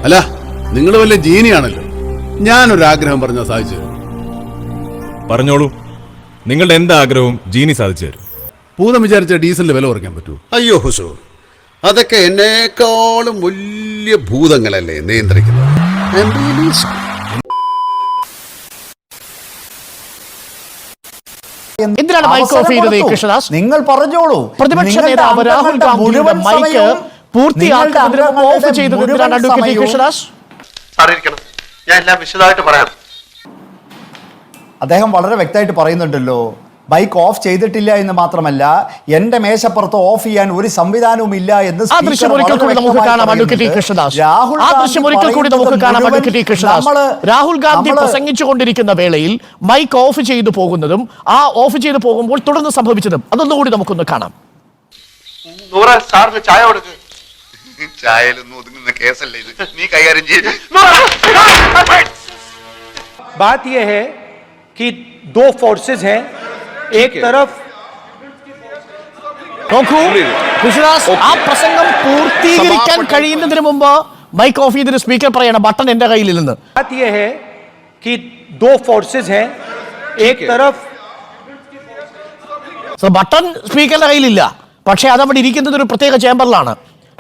അല്ല, നിങ്ങൾ വല്ല ജീനിയാണല്ലോ. ഞാനൊരാഗ്രഹം പറഞ്ഞാൽ സാധിച്ചു തരും. പറഞ്ഞോളൂ, നിങ്ങളുടെ എന്താഗ്രഹവും ജീനി സാധിച്ചു തരും. ഭൂതം വിചാരിച്ച ഡീസലിന്റെ വില കുറയ്ക്കാൻ പറ്റൂ? അയ്യോ ഹുസൂർ, അതൊക്കെ എന്നെക്കാളും വലിയ ഭൂതങ്ങളല്ലേ നിയന്ത്രിക്കുന്നത്. എന്തിനാണ് മൈക്ക് ഓഫ് ചെയ്തത് കൃഷ്ണദാസ്? നിങ്ങൾ പറഞ്ഞോളൂ. പ്രതിപക്ഷ നേതാവ് രാഹുൽ ഗാന്ധിയുടെ മൈക്ക് പൂർത്തിയാക്കുന്നതിന് മുമ്പ് ഓഫ് ചെയ്തത് എന്തിനാണ് അഡ്വക്കേറ്റ് കൃഷ്ണദാസ്? ഞാൻ എല്ലാം വിശദമായിട്ട് പറയാം. അദ്ദേഹം വളരെ വ്യക്തമായിട്ട് പറയുന്നുണ്ടല്ലോ, ബൈക്ക് ഓഫ് ചെയ്തിട്ടില്ല എന്ന് മാത്രമല്ല, എന്റെ മേശപ്പുറത്ത് ഓഫ് ചെയ്യാൻ ഒരു സംവിധാനവും ഇല്ല എന്ന് രാഹുൽ ഗാന്ധി പ്രസംഗിച്ചുകൊണ്ടിരിക്കുന്ന വേളയിൽ മൈക്ക് ഓഫ് ചെയ്തു പോകുന്നതും ആ ഓഫ് ചെയ്തു പോകുമ്പോൾ തുടർന്ന് സംഭവിച്ചതും അതൊന്നുകൂടി നമുക്കൊന്ന് കാണാം. സാറിന് ചായ കൊടുക്ക്. ചായയിലൊന്നും ഒതുങ്ങുന്ന കേസല്ലേ ഇത്, നീ കൈകാര്യം ചെയ്ത്. बात यह है कि दो फोर्सेस हैं, एक तरफ നോക്കൂ കൃഷ്ണദാസ്, ആ പ്രസംഗം പൂർത്തീകരിക്കാൻ കഴിയുന്നതിന് മുമ്പ് മൈക്ക് ഓഫ് ചെയ്തിട്ട് സ്പീക്കർ പറയണം ബട്ടൺ എന്റെ കയ്യിൽ നിന്ന്. बात यह है कि दो फोर्सेस हैं, एक तरफ ബട്ടൺ സ്പീക്കറിന്റെ കയ്യിലില്ല, പക്ഷേ അതവിടെ ഇരിക്കുന്നത് ഒരു പ്രത്യേക ചേംബറിലാണ്.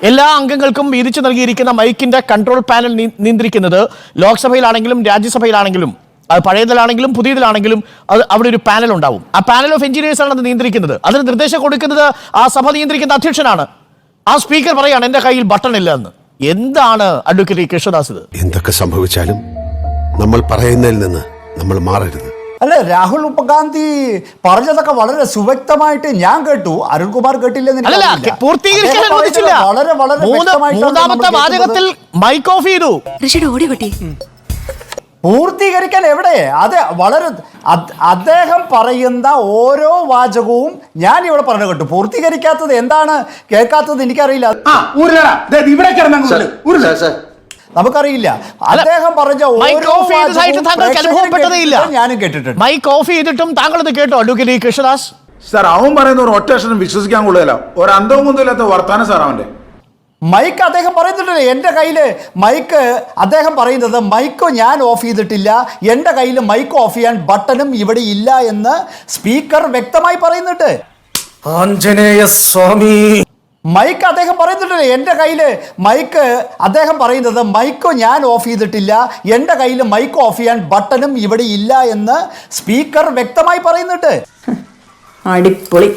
എല്ലാ അംഗങ്ങൾക്കും വീതിച്ചു നൽകിയിരിക്കുന്ന മൈക്കിന്റെ കൺട്രോൾ പാനൽ നിയന്ത്രിക്കുന്നത് ലോക്സഭയിലാണെങ്കിലും രാജ്യസഭയിലാണെങ്കിലും, അത് പഴയതിലാണെങ്കിലും പുതിയതിലാണെങ്കിലും അത് അവിടെ ഒരു പാനൽ ഉണ്ടാവും. ആ പാനൽ ഓഫ് എഞ്ചിനീയേഴ്സ് ആണ് അത് നിയന്ത്രിക്കുന്നത്. അതിന് നിർദ്ദേശം കൊടുക്കുന്നത് ആ സഭ നിയന്ത്രിക്കുന്ന അധ്യക്ഷനാണ്. ആ സ്പീക്കർ പറയാണ് എന്റെ കയ്യിൽ ബട്ടൺ ഇല്ല എന്ന്. എന്താണ് അഡ്വക്കേറ്റ് കൃഷ്ണദാസ് ഇത്? എന്തൊക്കെ സംഭവിച്ചാലും നമ്മൾ പറയുന്നതിൽ നിന്ന് നമ്മൾ മാറരുത്. അല്ല, രാഹുൽ ഗാന്ധി പറഞ്ഞതൊക്കെ വളരെ സുവ്യക്തമായിട്ട് ഞാൻ കേട്ടു. അരുൺകുമാർ കേട്ടില്ലെന്ന് പൂർത്തീകരിക്കാൻ അനുവദിച്ചില്ല. മൂന്നാമത്തെ വാചകത്തിൽ മൈക്ക് ഓഫ് ചെയ്തു. പൂർത്തീകരിക്കാൻ എവിടെ? അത് വളരെ അദ്ദേഹം പറയുന്ന ഓരോ വാചകവും ഞാൻ ഇവിടെ പറഞ്ഞു കേട്ടു. പൂർത്തീകരിക്കാത്തത് എന്താണ്, കേൾക്കാത്തത് എനിക്കറിയില്ല. നമുക്കറിയില്ല. അദ്ദേഹം പറഞ്ഞ ഞാനും കേട്ടിട്ടുണ്ട്. മൈക്ക് ഓഫ് ചെയ്തിട്ടും താങ്കൾ ഇത് കേട്ടോ അഡ്വക്കേറ്റ് കൃഷ്ണദാസ്? സാർ, അവൻ പറയുന്ന ഒരു ഒറ്റ അക്ഷരം വിശ്വസിക്കാൻ കൊള്ളില്ല. ഒരു അന്തവും കുന്തമില്ലാത്ത വർത്താനം സാർ അവന്റെ. മൈക്ക് അദ്ദേഹം പറയുന്നുണ്ടല്ലോ എന്റെ കയ്യില് മൈക്ക്. അദ്ദേഹം പറയുന്നത് മൈക്ക് ഞാൻ ഓഫ് ചെയ്തിട്ടില്ല, എന്റെ കയ്യിൽ മൈക്ക് ഓഫ് ചെയ്യാൻ ബട്ടണും ഇവിടെ ഇല്ല എന്ന് സ്പീക്കർ വ്യക്തമായി പറയുന്നുണ്ട്. ആഞ്ജനേയ സ്വാമി. മൈക്ക് അദ്ദേഹം പറയുന്നുണ്ടല്ലോ എന്റെ കയ്യില് മൈക്ക്. അദ്ദേഹം പറയുന്നത് മൈക്ക് ഞാൻ ഓഫ് ചെയ്തിട്ടില്ല, എന്റെ കയ്യിൽ മൈക്ക് ഓഫ് ചെയ്യാൻ ബട്ടണും ഇവിടെ ഇല്ല എന്ന് സ്പീക്കർ വ്യക്തമായി പറയുന്നുണ്ട്. അടിപൊളി.